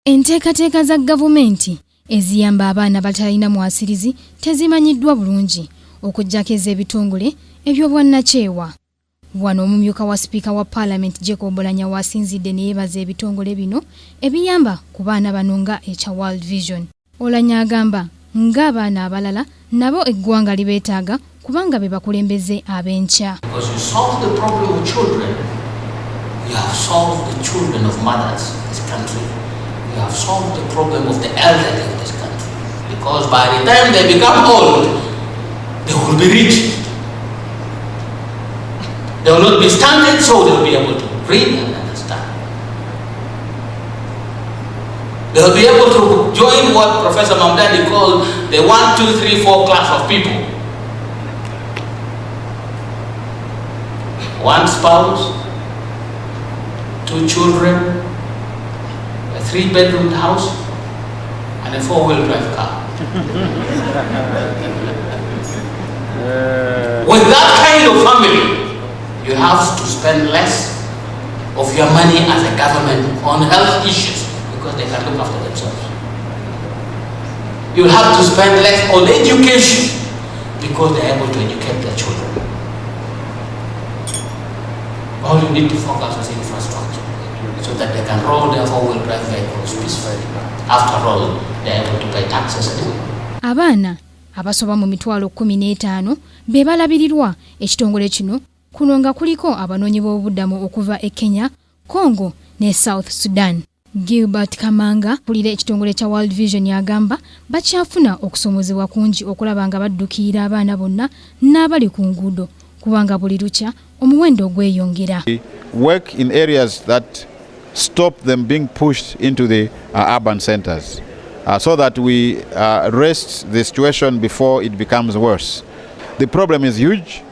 Enteekateeka za gavumenti eziyamba abaana batalina mwasirizi tezimanyiddwa bulungi okuggyako ez'ebitongole eby'obwannakyewa. Wano omumyuka wa sipiika wa Parliament Jacob Oulanyah wasinzidde ne yeebaza ebitongole bino ebiyamba ku baana bano nga ekya World Vision. Oulanyah agamba ng'abaana abalala nabo eggwanga libeetaaga kubanga be bakulembeze ab'enkya. Because you solve the problem of children, you have solved the children of mothers in this country. You have solved the problem of the elderly of this country. Because by the time they become old, they will be rich. They will not be stunted, so they will be able to read and understand. They will be able to join what Professor Mamdani called the 1, 2, 3, 4 class of people. One spouse, 2 children, a 3-bedroom house, and a 4-wheel drive car. With that kind of family, you have to spend less of your money as a government on health issues because they can look after themselves. You have to spend less on education because they are able to educate their children. All you need to focus on infrastructure so that they can roll their 4-wheel drive vehicles peacefully. After all, they are able to pay taxes anyway. Abaana abasoba mu mitwalo 15 be balabirirwa ekitongole kino kuno nga kuliko abanoonyi b'obubuddamu okuva e Kenya, Congo ne South Sudan. Gilbert Kamanga pulira ekitongole kya World Vision yagamba bakyafuna okusomozebwa kungi okulaba nga baddukira abaana bonna n'abali ku nguudo kubanga buli lukya omuwendo gweyongera. Work in areas that stop them being pushed into the urban centers so that we arrest the situation before it becomes worse. The problem is huge,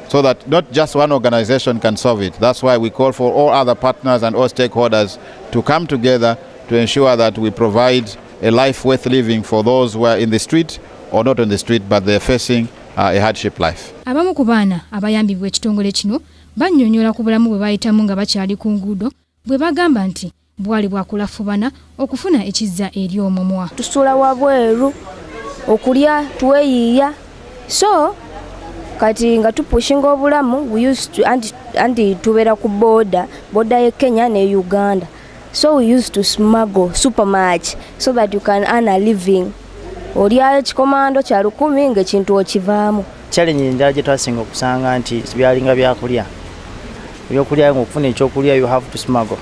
so that not just one organization can solve it. That's why we call for all other partners and all stakeholders to come together to ensure that we provide a life worth living for those who are in the street or not on the street but they're facing a hardship life. Abamu ku baana abayambibwa ekitongole kino bannyonnyola ku bulamu bwe bayitamu nga bakyali ku nguudo bwe bagamba nti bwali bwakulafubana okufuna ekizza eri omumwa. Tusula wabweru okulya tweyiya so kati nga tupushinga obulamu we used to and tubeera ku border ye Kenya ne Uganda, so we used to smuggle super much so that you can earn a living. Olya ekikomando kya 10 ng'ekintu okivaamu. Challenge njala gye twasinga okusanga nti byalinga byakulya ebyokulya ng'okufuna ekyokulya you have to smuggle.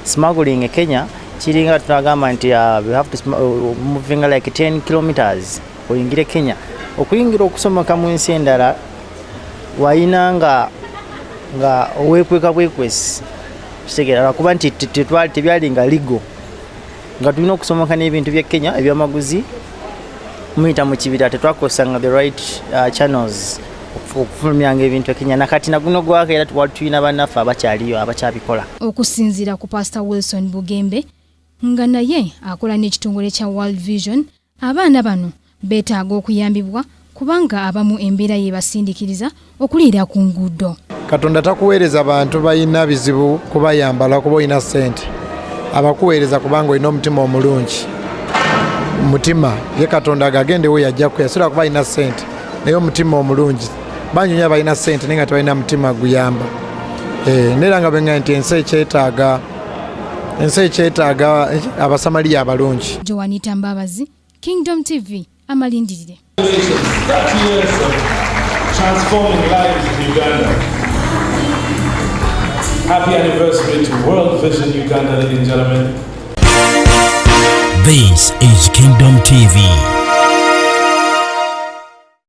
Smuggling e Kenya kiringa tunagamba nti we have to moving like 10 kilometers oyingire Kenya. Okuyingira okusomoka mu nsi endala wayina nga oweekweka bwekwesi kitegeera kuba nti tebyali nga ligo nga tulina okusomoka n'ebintu bya Kenya ebyamaguzi muyita mu kibira tetwakosanga the right channels okufulumyanga ebintu e Kenya nakati naguno gwaka era tulina bannaffe abakyaliyo abakyabikola. Okusinziira ku Pastor Wilson Bugembe nga naye akola n'ekitongole kya World Vision, abaana bano beetaaga okuyambibwa kubanga abamu embeera ye basindikiriza okuliira ku nguudo. Katonda takuweereza abantu balina bizibu kubayambala kuba olina ssente, abakuweereza kubanga olina omutima omulungi. Omutima ye Katonda agagendewo yajja kuyasira kuba alina ssente naye omutima omulungi. Banyonya balina ssente naye nga tebalina mutima guyamba. Neera nga benga nti ensi ekyetaaga abasamaliya abalungi. Joanita Mbabazi, Kingdom TV, amalindirire. 30 years of transforming lives in Uganda. Happy anniversary to World Vision Uganda, ladies and gentlemen. This is Kingdom TV.